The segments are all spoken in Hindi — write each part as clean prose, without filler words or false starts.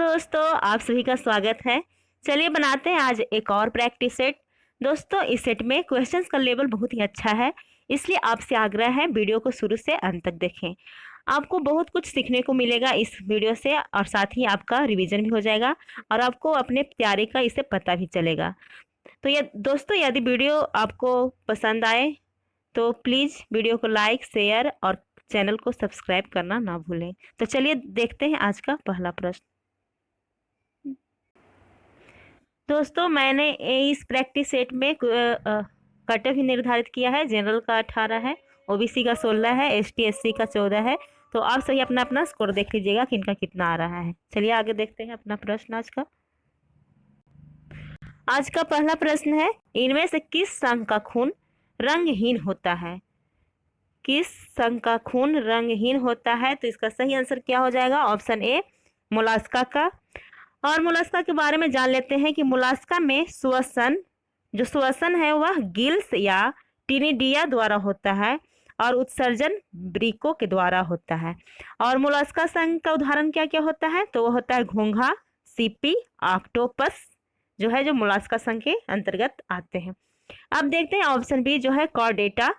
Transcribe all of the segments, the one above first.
दोस्तों, आप सभी का स्वागत है। चलिए बनाते हैं आज एक और प्रैक्टिस सेट। दोस्तों, इस सेट में क्वेश्चंस का लेवल बहुत ही अच्छा है, इसलिए आपसे आग्रह है वीडियो को शुरू से अंत तक देखें। आपको बहुत कुछ सीखने को मिलेगा इस वीडियो से और साथ ही आपका रिवीजन भी हो जाएगा और आपको अपने तैयारी का इससे पता भी चलेगा। तो ये दोस्तों, यदि वीडियो आपको पसंद आए तो प्लीज़ वीडियो को लाइक, शेयर और चैनल को सब्सक्राइब करना ना भूलें। तो चलिए देखते हैं आज का पहला प्रश्न। दोस्तों, मैंने इस प्रैक्टिस सेट में कट ऑफ ही निर्धारित किया है। जनरल का 18 है, ओबीसी का 16 है, एसटी एससी का 14 है। तो आप सही अपना अपना स्कोर देख लीजिएगा कि इनका कितना आ रहा है। चलिए आगे देखते हैं अपना प्रश्न आज का पहला प्रश्न है, इनमें से किस संघ का खून रंगहीन होता है? किस संघ का खून रंगहीन होता है? तो इसका सही आंसर क्या हो जाएगा? ऑप्शन ए, मोलास्का का। और मोलास्का के बारे में जान लेते हैं कि मोलास्का में श्वसन है वह गिल्स या टिनिडिया द्वारा होता है और उत्सर्जन ब्रिको के द्वारा होता है। और मोलास्का संघ का उदाहरण क्या क्या होता है? तो वह होता है घोंघा, सीपी, ऑक्टोपस जो है जो मोलास्का संघ के अंतर्गत आते हैं। अब देखते हैं ऑप्शन बी जो है कॉर्डेटा।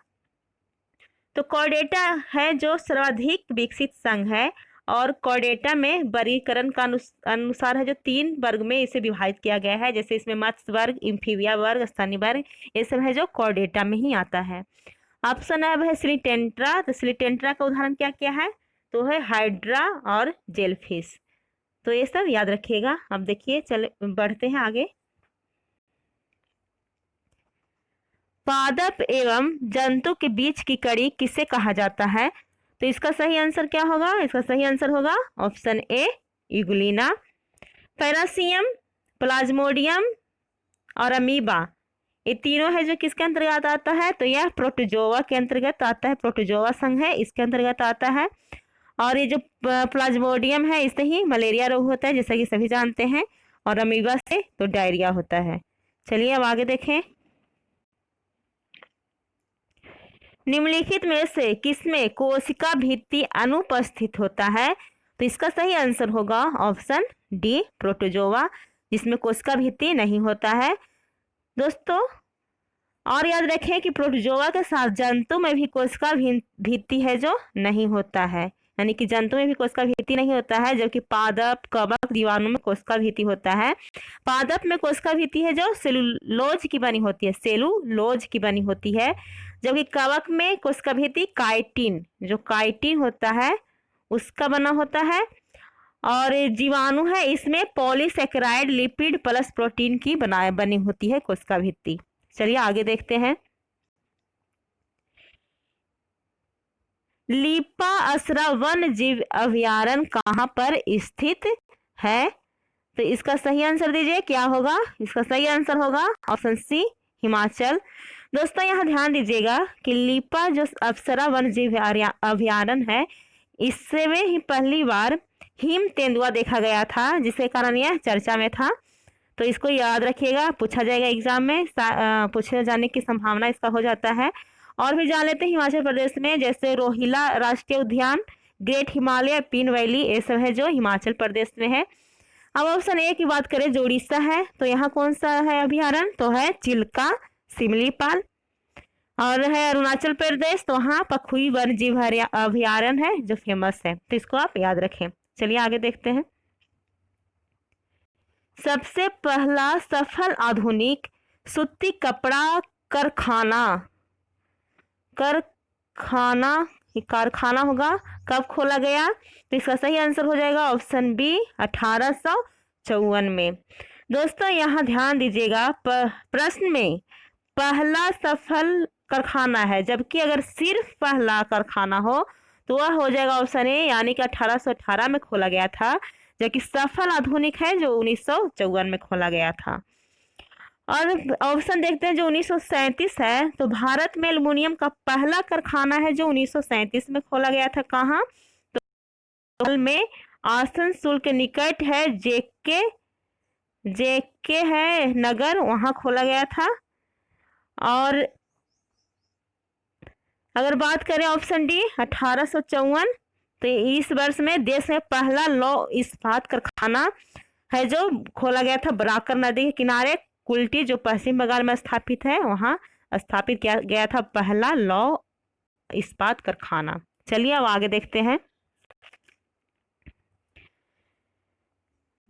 तो कॉर्डेटा है जो सर्वाधिक विकसित संघ है और कॉर्डेटा में वर्गीकरण का अनुसार है जो 3 वर्ग में इसे विभाजित किया गया है। जैसे इसमें मत्स्य वर्ग, इम्फीबिया वर्ग, स्तनी वर्ग, ये सब है जो कॉर्डेटा में ही आता है। ऑप्शन है सिलिटेंट्रा। तो सिलिटेंट्रा का उदाहरण क्या क्या है? तो है हाइड्रा और जेलफिश। तो ये सब याद रखिएगा। अब देखिए, चले बढ़ते हैं आगे। पादप एवं जंतु के बीच की कड़ी किसे कहा जाता है? तो इसका सही आंसर क्या होगा? इसका सही आंसर होगा ऑप्शन ए, इगुलिना। पैरासियम, प्लाज्मोडियम और अमीबा, ये तीनों है जो किसके अंतर्गत आता है? तो यह प्रोटोजोआ के अंतर्गत आता है। प्रोटोजोआ संघ है, इसके अंतर्गत आता है। और ये जो प्लाज्मोडियम है, इससे ही मलेरिया रोग होता है जैसा कि सभी जानते हैं। और अमीबा से तो डायरिया होता है। चलिए अब आगे देखें। निम्नलिखित में से किसमें कोशिका भित्ति अनुपस्थित होता है? तो इसका सही आंसर होगा ऑप्शन डी, प्रोटोजोआ, जिसमें कोशिका भित्ति नहीं होता है। दोस्तों, और याद रखें कि प्रोटोजोआ के साथ जंतु में भी कोशिका भित्ति है जो नहीं होता है, यानी कि जंतु में भी कोशिका भित्ति नहीं होता है, जबकि पादप, कवक, जीवाणु में कोशिका भित्ति होता है। पादप में कोशिका भित्ति है जो सेलुलोज की बनी होती है, सेलुलोज की बनी होती है। जबकि कवक में कोशिका भित्ति काइटिन, जो काइटिन होता है उसका बना होता है। और जीवाणु है, इसमें पॉलीसेकेराइड लिपिड प्लस प्रोटीन की बनी होती है कोशिका भित्ति। चलिए आगे देखते हैं। लीपा असरा वन जीव अभयारण्य कहाँ पर स्थित है? तो इसका सही आंसर दीजिए, क्या होगा? इसका सही आंसर होगा ऑप्शन सी, हिमाचल। दोस्तों, यहाँ ध्यान दीजिएगा कि लीपा जो अप्सरा वन जीव अभयारण्य है, इससे में ही पहली बार हिम तेंदुआ देखा गया था, जिसके कारण यह चर्चा में था। तो इसको याद रखिएगा, पूछा जाएगा एग्जाम में, पूछे जाने की संभावना इसका हो जाता है। और भी जान लेते हैं हिमाचल प्रदेश में, जैसे रोहिला राष्ट्रीय उद्यान, ग्रेट हिमालय, पिन वैली, ये सब है जो हिमाचल प्रदेश में है। अब ऑप्शन ए की बात करें जो उड़ीसा है, तो यहाँ कौन सा है अभयारण्य? तो है चिल्का सिमलीपाल। और है अरुणाचल प्रदेश, तो वहाँ पखुई वन जीव अभयारण्य है जो फेमस है। तो इसको आप याद रखें। चलिए आगे देखते हैं। सबसे पहला सफल आधुनिक सूती कपड़ा कारखाना होगा कब खोला गया? तो इसका सही आंसर हो जाएगा ऑप्शन बी, 1854 में। दोस्तों, यहाँ ध्यान दीजिएगा, प्रश्न में पहला सफल कारखाना है, जबकि अगर सिर्फ पहला कारखाना हो तो वह हो जाएगा ऑप्शन ए, यानी कि 1818 में खोला गया था। जबकि सफल आधुनिक है जो 1954 में खोला गया था। और ऑप्शन देखते हैं जो 1937 है, तो भारत में एल्युमिनियम का पहला कारखाना है जो 1937 में खोला गया था। कहाँ? तो में आसनसोल के निकट है, जेके है नगर, वहां खोला गया था। और अगर बात करें ऑप्शन डी 1854, तो इस वर्ष में देश में पहला लौह इस्पात कारखाना है जो खोला गया था बराकर नदी के किनारे कुल्टी, जो पश्चिम बंगाल में स्थापित है, वहां स्थापित किया गया था पहला लौह इस्पात कारखाना। चलिए अब आगे देखते हैं।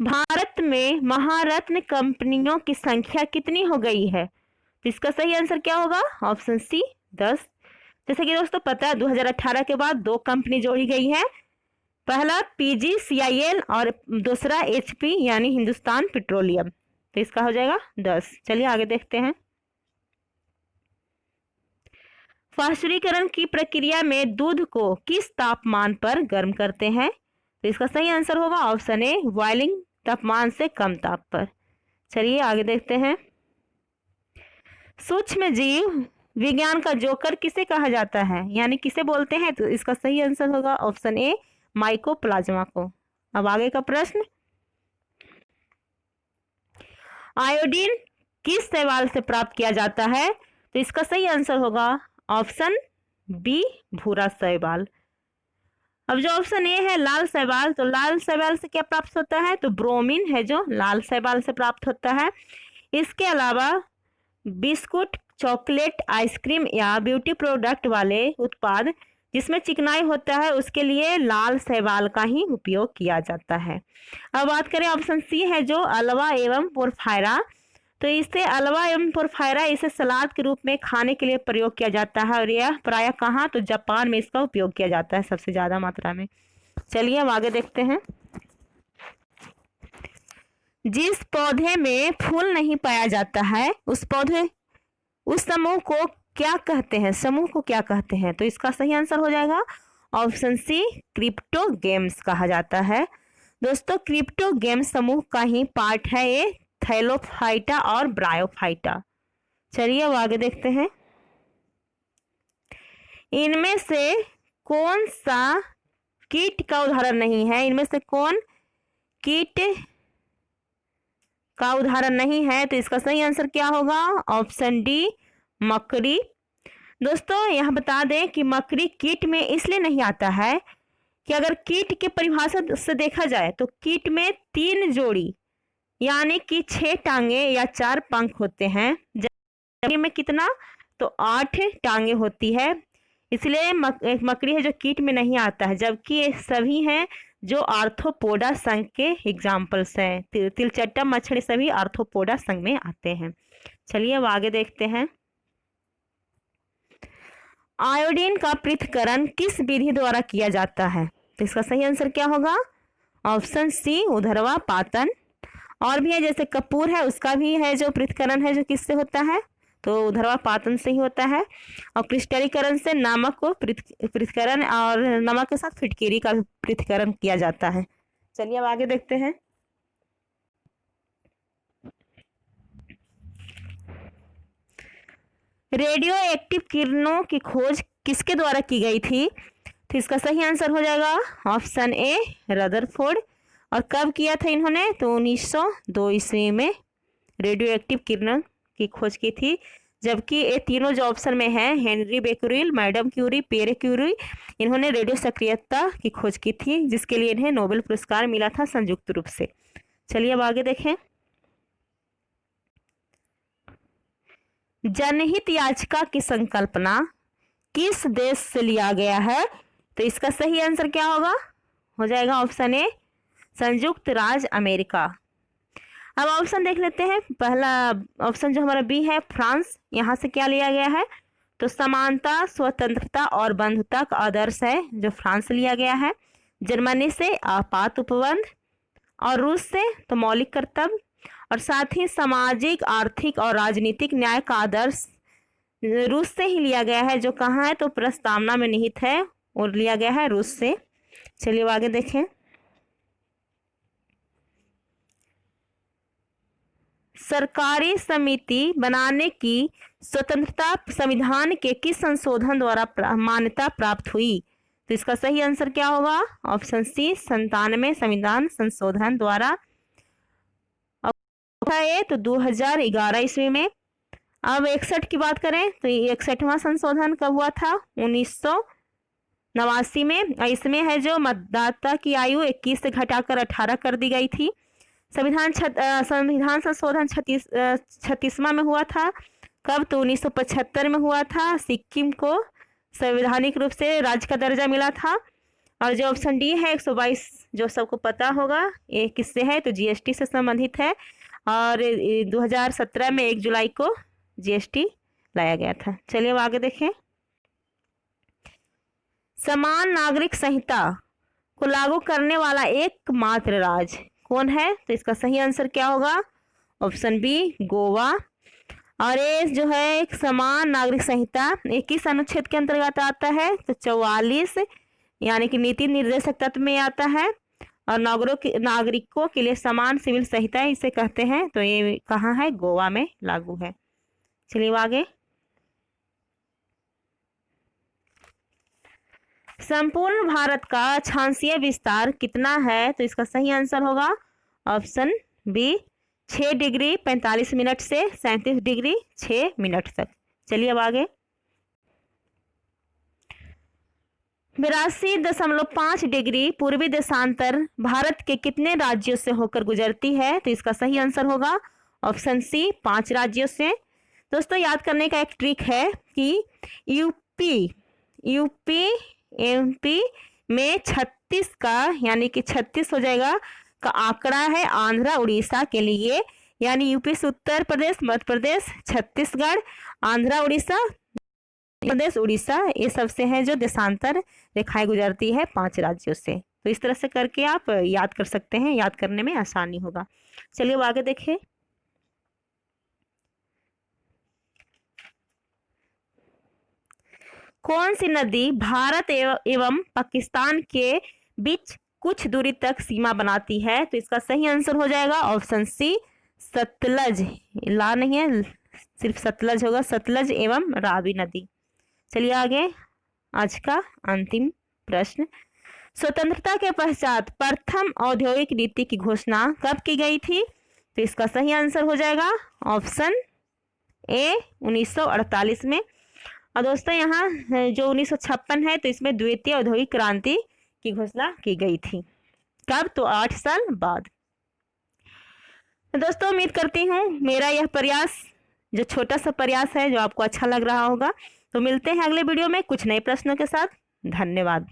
भारत में महारत्न कंपनियों की संख्या कितनी हो गई है? तो इसका सही आंसर क्या होगा? Option C 10। जैसे कि दोस्तों पता है 2018 के बाद 2 कंपनी जोड़ी गई है, पहला PGCIL और दूसरा HP यानी हिंदुस्तान पेट्रोलियम। तो इसका हो जाएगा 10। चलिए आगे देखते हैं। पाश्चुरीकरण की प्रक्रिया में दूध को किस तापमान पर गर्म करते हैं? तो इसका सही आंसर होगा ऑप्शन ए बॉइलिंग तापमान से कम ताप पर। चलिए आगे देखते हैं। सूक्ष्म जीव विज्ञान का जोकर किसे कहा जाता है, यानी किसे बोलते हैं? तो इसका सही आंसर होगा ऑप्शन ए माइकोप्लाज्मा को। अब आगे का प्रश्न, आयोडीन किस शैवाल से प्राप्त किया जाता है? तो इसका सही आंसर होगा ऑप्शन बी भूरा शैवाल। अब जो ऑप्शन ए है लाल शैवाल, तो लाल शैवाल से क्या प्राप्त होता है? तो ब्रोमीन है जो लाल शैवाल से प्राप्त होता है। इसके अलावा बिस्कुट, चॉकलेट, आइसक्रीम या ब्यूटी प्रोडक्ट वाले उत्पाद जिसमें चिकनाई होता है उसके लिए लाल शैवाल का ही उपयोग किया जाता है। अब बात करें ऑप्शन सी है जो अल्वा एवं पोरफायरा, तो इससे अल्वा एवं पोरफायरा इसे सलाद के रूप में खाने के लिए प्रयोग किया जाता है और यह प्रायः कहाँ? तो जापान में इसका उपयोग किया जाता है सबसे ज्यादा मात्रा में। चलिए अब आगे देखते हैं। जिस पौधे में फूल नहीं पाया जाता है उस समूह को क्या कहते हैं? समूह को क्या कहते हैं? तो इसका सही आंसर हो जाएगा ऑप्शन सी क्रिप्टोगेम्स कहा जाता है। दोस्तों क्रिप्टोगेम्स समूह का ही पार्ट है ये थैलोफाइटा और ब्रायोफाइटा। चलिए अब आगे देखते हैं। इनमें से कौन सा कीट का उदाहरण नहीं है? इनमें से कौन कीट का उदाहरण नहीं है? तो इसका सही आंसर क्या होगा? ऑप्शन डी मकड़ी। दोस्तों यहां बता दें कि मकड़ी कीट में इसलिए नहीं आता है कि अगर कीट के परिभाषा से देखा जाए तो कीट में 3 जोड़ी यानी कि 6 टांगे या 4 पंख होते हैं, जबकि में कितना? तो 8 टांगे होती है। इसलिए एक मकड़ी है जो कीट में नहीं आता है, जबकि ये सभी हैं जो आर्थ्रोपोडा संघ के एग्जाम्पल्स हैं। तिलचट्टा मछली सभी आर्थ्रोपोडा संघ में आते हैं। चलिए अब आगे देखते हैं। आयोडीन का पृथक्करण किस विधि द्वारा किया जाता है? तो इसका सही आंसर क्या होगा? ऑप्शन सी ऊर्ध्वापातन। और भी है जैसे कपूर है उसका भी है जो पृथक्करण है जो किससे होता है? तो ऊर्ध्वापातन से ही होता है। और क्रिस्टलीकरण से नमक को पृथक्करण और नमक के साथ फिटकिरी का पृथक्करण किया जाता है। चलिए अब आगे देखते हैं। रेडियो एक्टिव किरणों की खोज किसके द्वारा की गई थी? तो इसका सही आंसर हो जाएगा ऑप्शन ए रदरफोर्ड। और कब किया था इन्होंने? तो 1902 ईस्वी में रेडियो एक्टिव किरणों की खोज की थी। जबकि ये तीनों जो ऑप्शन में है Henri Becquerel, madam Curie, Pierre Curie, इन्होंने रेडियो सक्रियता की खोज की थी जिसके लिए इन्हें नोबेल पुरस्कार मिला था संयुक्त रूप से। चलिए अब आगे देखें। जनहित याचिका की संकल्पना किस देश से लिया गया है? तो इसका सही आंसर क्या होगा? हो जाएगा ऑप्शन ए संयुक्त राज्य अमेरिका। अब ऑप्शन देख लेते हैं। पहला ऑप्शन जो हमारा बी है फ्रांस, यहाँ से क्या लिया गया है? तो समानता, स्वतंत्रता और बंधुता का आदर्श है जो फ्रांस से लिया गया है। जर्मनी से आपात उपबंध, और रूस से तो मौलिक कर्तव्य, और साथ ही सामाजिक, आर्थिक और राजनीतिक न्याय का आदर्श रूस से ही लिया गया है। जो कहाँ है? तो प्रस्तावना में निहित है और लिया गया है रूस से। चलिए आगे देखें। सरकारी समिति बनाने की स्वतंत्रता संविधान के किस संशोधन द्वारा मान्यता प्राप्त हुई? तो इसका सही आंसर क्या होगा? ऑप्शन सी 97 संविधान संशोधन द्वारा। तो 2011 ईस्वी में। अब 61 की बात करें तो 61वां संशोधन कब हुआ था? 89 में। और इसमें है जो मतदाता की आयु 21 से घटाकर 18 कर दी गई थी। संविधान संशोधन 36वां में हुआ था। कब? तो 1975 में हुआ था। सिक्किम को संवैधानिक रूप से राज्य का दर्जा मिला था। और जो ऑप्शन डी है 122, जो सबको पता होगा, ये किससे है? तो जीएसटी से संबंधित है। और 2017 में 1 जुलाई को जीएसटी लाया गया था। चलिए अब आगे देखें। समान नागरिक संहिता को लागू करने वाला एकमात्र राज्य कौन है? तो इसका सही आंसर क्या होगा? Option B, Goa. और ये जो है एक समान नागरिक संहिता 21 अनुच्छेद के अंतर्गत आता है। तो 44 यानी कि नीति निर्देशक तत्व में आता है। और नागरिकों के लिए समान सिविल संहिता इसे कहते हैं। तो ये कहाँ है? गोवा में लागू है। चलिए आगे। संपूर्ण भारत का अक्षांशीय विस्तार कितना है? तो इसका सही आंसर होगा ऑप्शन बी, 6 डिग्री 45 मिनट से 37 डिग्री 6 मिनट तक। चलिए अब आगे। 82.5 डिग्री पूर्वी देशांतर भारत के कितने राज्यों से होकर गुजरती है? तो इसका सही आंसर होगा ऑप्शन सी, 5 राज्यों से। दोस्तों याद करने का एक ट्रिक है कि यूपी एमपी में 36 का, यानी कि 36 हो जाएगा, का आंकड़ा है आंध्र उड़ीसा के लिए। यानी यूपी से उत्तर प्रदेश, मध्य प्रदेश, छत्तीसगढ़, आंध्र उड़ीसा, प्रदेश, उड़ीसा, ये सबसे है जो देशांतर रेखाएं गुजरती है 5 राज्यों से। तो इस तरह से करके आप याद कर सकते हैं, याद करने में आसानी होगा। चलिए अब आगे देखें। कौन सी नदी भारत एवं पाकिस्तान के बीच कुछ दूरी तक सीमा बनाती है? तो इसका सही आंसर हो जाएगा ऑप्शन सी, सतलज। ला नहीं है, सिर्फ सतलज होगा, सतलज एवं रावी नदी। चलिए आगे। आज का अंतिम प्रश्न। स्वतंत्रता के पश्चात प्रथम औद्योगिक नीति की घोषणा कब की गई थी? तो इसका सही आंसर हो जाएगा ऑप्शन ए, 1948 में। और दोस्तों यहाँ जो 1956 है, तो इसमें द्वितीय औद्योगिक क्रांति की घोषणा की गई थी। कब? तो 8 साल बाद। दोस्तों उम्मीद करती हूँ मेरा यह प्रयास, जो छोटा सा प्रयास है, जो आपको अच्छा लग रहा होगा। तो मिलते हैं अगले वीडियो में कुछ नए प्रश्नों के साथ। धन्यवाद।